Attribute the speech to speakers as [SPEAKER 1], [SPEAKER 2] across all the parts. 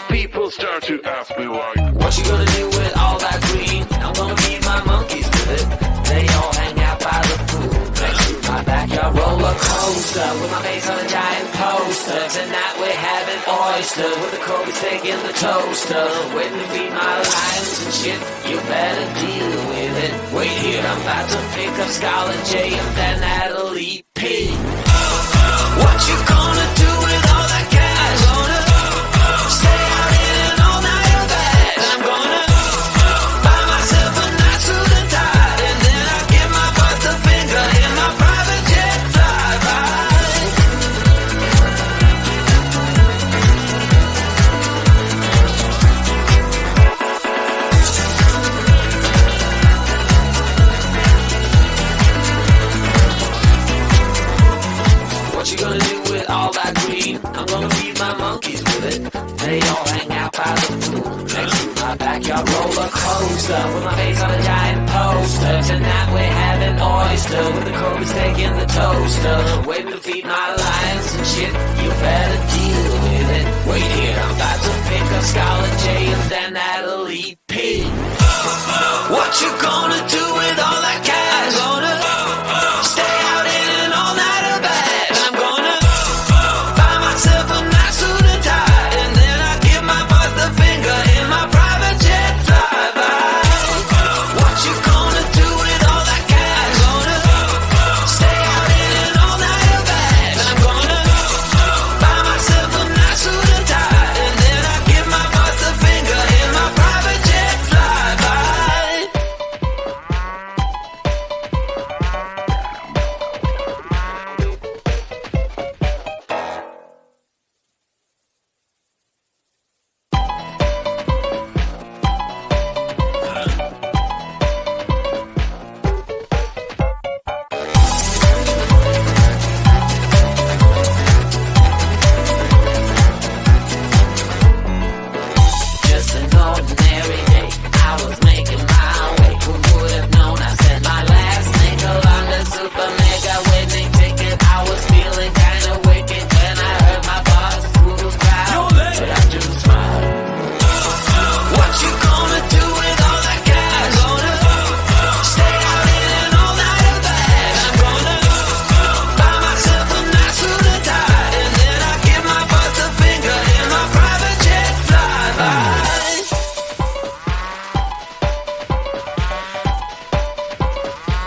[SPEAKER 1] People start to ask me why.
[SPEAKER 2] What you gonna do with all that green? I'm gonna feed my monkeys with it. They all hang out by the pool next to my backyard roller coaster with my face on a giant poster. Tonight we're having oyster with the Kobe steak in the toaster. Waiting to feed my lions and shit. You better deal with it. Wait here, I'm about to pick up Scarlett J and then Natalie P. What you gonna do with all that cash? Gonna stay out in an all-nighter bag. I'm gonna buy myself a nice suit and tie, and then I'll give my butt the finger in my private jet flyby. What you gonna do with all that green? I'm gonna feed my monkeys with it. They all hang out by the pool next to my backyard roller coaster with my face on a giant poster. Tonight we're having oyster with the Kobe steak in the toaster. Waiting to feed my lions and shit. You better deal with it. Wait here, I'm about to pick up Scarlett J and then Natalie P. What you gonna do with all that cash? Gonna stay out in an all-nighter bag. I'm gonna buy myself a nice suit and tie, and then I give my boss the finger in my private jet flyby. What you gonna do with all that cash? Gonna stay out in an all-nighter bag. I'm gonna buy myself a nice suit and tie, and then I give my boss the finger in my private jet flyby. Just an ordinary day, I was making my way. Who would have known I said my last nickel on the super mega winning ticket? I was feeling kinda wicked when I heard my boss poodle growl, but I just smiled. What you gonna do with all that cash? Gonna stay out in an all-nighter bag. I'm gonna buy myself a nice suit and tie, and then I give my boss the finger in my private jet flyby.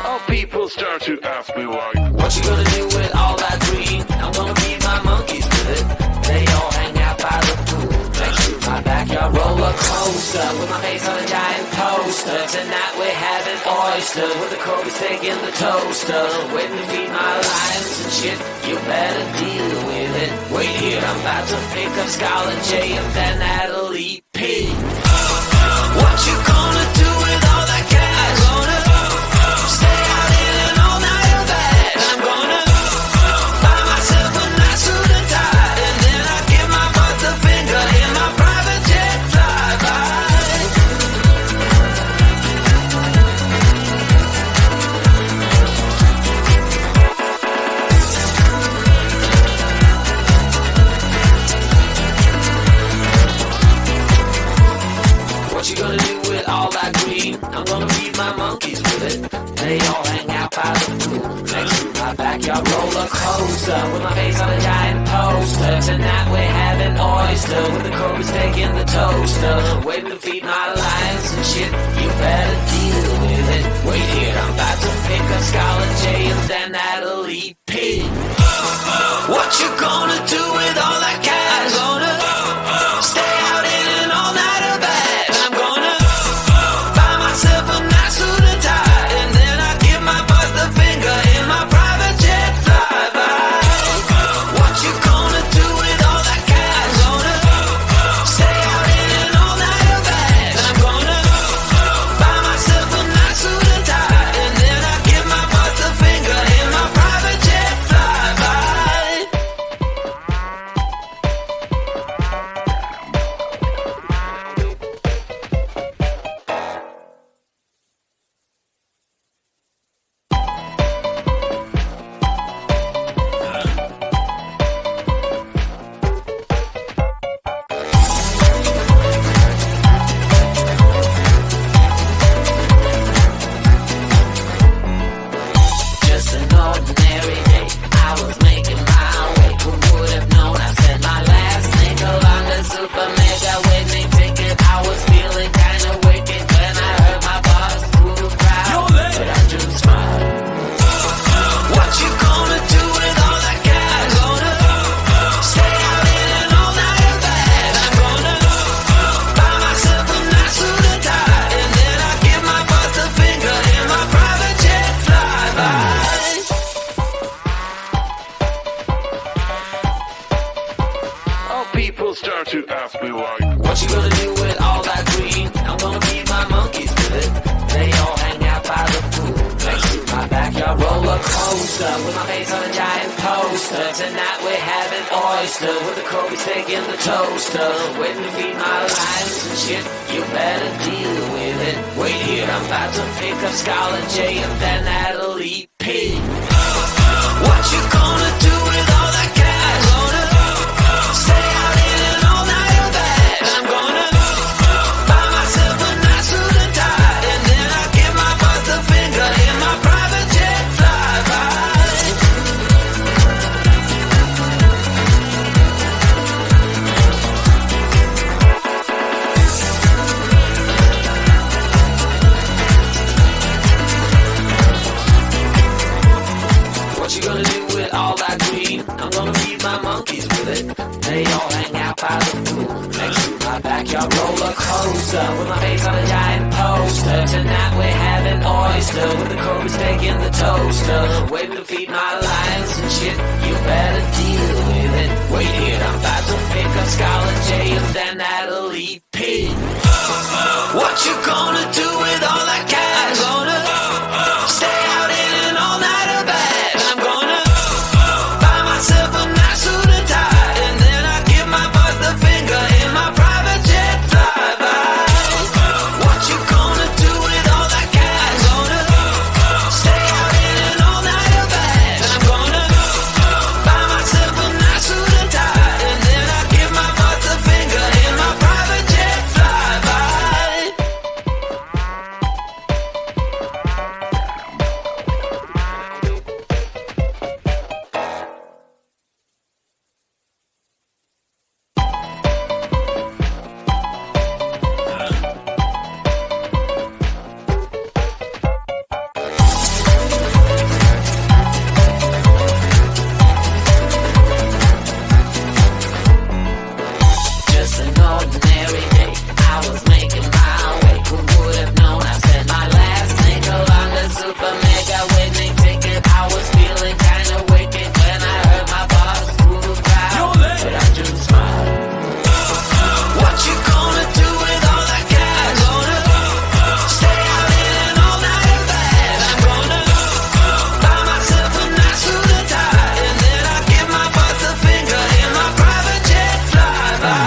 [SPEAKER 1] Oh, people start to ask me why.
[SPEAKER 2] What you gonna do with all that green? I'm gonna feed my monkeys with it. They all hang out by the pool next to my backyard roller coaster with my face on a giant poster. Tonight we're having oyster with the Kobe steak in the toaster. Waiting to feed my lions and shit. You better deal with it. Wait here, I'm about to pick up Scarlett J and then Natalie P. What you gonna do with all that cash? Gonna stay out in an all-nighter bag. I'm gonna buy myself a nice suit and tie, and then I give my boss the finger in my private jet flyby. What you gonna do with all that green? I'm gonna feed my monkeys with it. They all hang out by the pool next to my backyard roller coaster with my face on a giant poster. Tonight we're having oyster with the Kobe steak in the toaster. Waiting to feed my lions and shit. You better deal with it. Wait here, I'm about to pick up Scarlett J and then Natalie P. What you gonna do with all that cash? Gonna stay out in an all-nighter bag. I'm gonna buy myself a nice suit and tie, and then I give my boss the finger in my private jet flyby. What you gonna do with all that cash? Gonna stay out in an all-nighter bag. I'm gonna buy myself a nice suit and tie, and then I give my boss the finger in my private jet flyby.
[SPEAKER 1] me like,
[SPEAKER 2] what you gonna do with all that green? I'm gonna feed my monkeys with it. They all hang out by the pool next to my backyard roller coaster with my face on a giant poster. Tonight we're having oyster with the Kobe steak in the toaster. Waiting to feed my lions and shit. You better deal with it. Wait here, I'm about to pick up Scarlett J and then Natalie P. What you gonna do with all that cash? Gonna stay out in an all-nighter bag. I'm gonna buy myself a nice suit and tie, and then I'll give my boss the finger in my private jet flyby. What you gonna do with all that green? I'm gonna feed my monkeys with it. They all hang out by the pool next to my backyard roller coaster with my face on a giant poster. Tonight we're having oyster with the Kobe steak in the toaster. Waiting to feed my lions and shit. You better deal with it. Wait here, I'm about to pick up Scarlett J and then Natalie P. What you gonna do with all that cash? Gonna stay out in an all-nighter bag. I'm gonna buy myself a nice suit and tie, and then I give my boss the finger in my private jet flyby. What you gonna do with all that cash? Gonna stay out in an all-nighter bag. I'm gonna buy myself a nice suit and tie, and then I give my boss the finger in my private jet flyby. Just an ordinary day, I was making my way. Who would have known I spent my last nickel on the super mega winning ticket? I was feeling kinda wicked when I heard my boss through the crowd, but I just smiled. What you gonna do with all that cash? Gonna stay out in an all-nighter bag. I'm gonna buy myself a nice suit and tie, and then I give my boss the finger in my private jet flyby.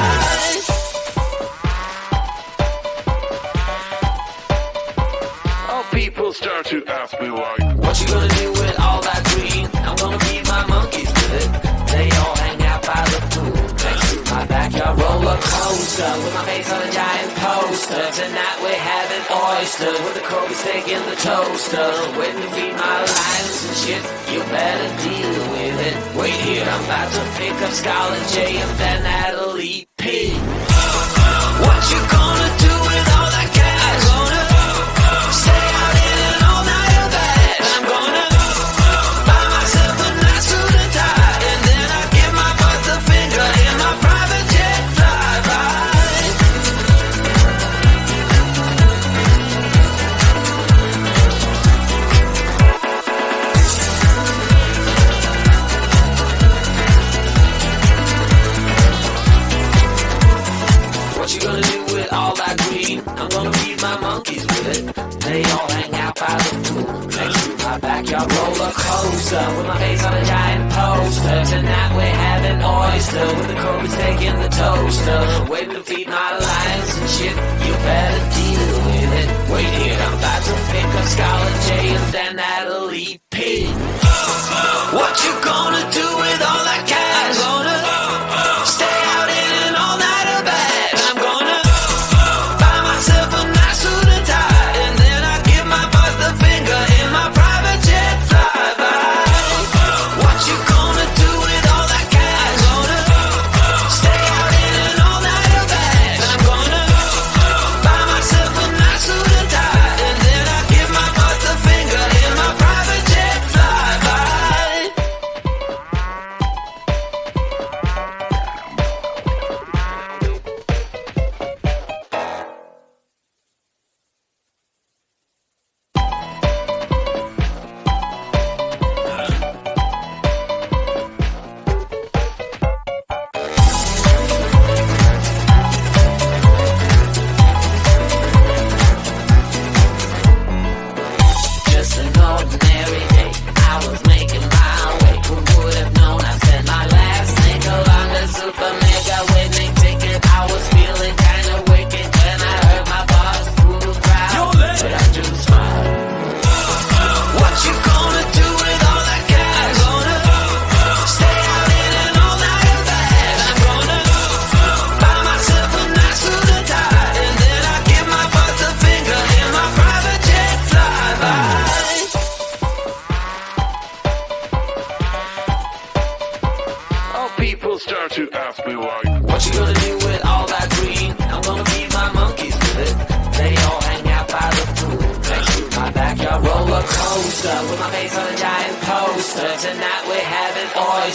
[SPEAKER 1] oh, people start to ask me like,
[SPEAKER 2] What you gonna do with all that green? I'm gonna feed my monkeys with it. They all hang out by the pool next to my backyard roller coaster with my face on a giant poster. Tonight we're having oyster with the Kobe steak in the toaster. Waiting to feed my lions and shit. You better deal with it. Wait here, I'm about to pick up Scarlett J and then Natalie P. What you gonna do with all that cash? Gonna stay out in an all-nighter bag. I'm gonna buy myself a nice suit and tie, and then I give my boss the finger in my private jet flyby. What you gonna do with all that green? I'm gonna feed my monkeys with it. They all hang out by the pool next to my backyard roller coaster with my face on a giant poster. Tonight we're having oyster with the Kobe steak in the toaster. Waiting to feed my lions and shit. You better deal with it. Wait here, I'm about to pick up Scarlett J and then Natalie P. What you gonna do with all that cash? Gonna stay out in an all-nighter bag. I'm gonna buy myself a nice suit and tie, and then I give my boss the finger in my private jet flyby. What you gonna do with all that cash? Gonna stay out in an all-nighter bag. I'm gonna buy myself a nice suit and tie, and then I give my boss the finger in my private jet flyby.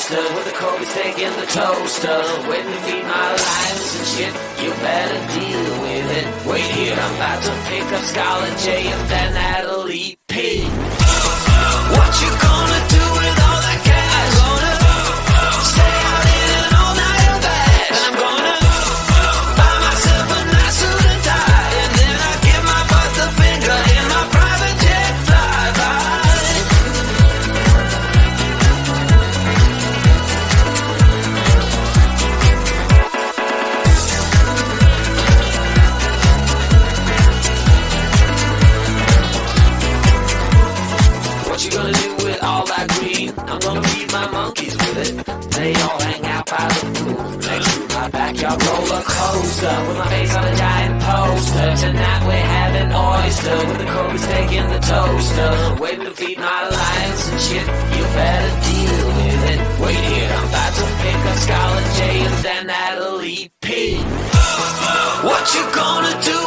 [SPEAKER 2] coaster with the Kobe steak in the toaster, waiting to feed my lions and shit. You better deal with it. Wait here, I'm about to pick up Scarlet J and then Natalie P. What you gonna do with all that cash? Gonna stay out in an all-nighter bash. And I'm gonna buy myself a nice suit and tie, and then I give my boss the finger in my private jet flyby. What you gonna do with all that green? I'm gonna feed my monkeys with it. They all hang out by the pool next to my backyard roller coaster, with my face on a giant poster. Tonight we're having oyster with the Kobe steak in the toaster, waiting to feed my lions and shit. You better deal with it. Wait here, I'm about to pick up Scarlet J and then Natalie P. What you gonna do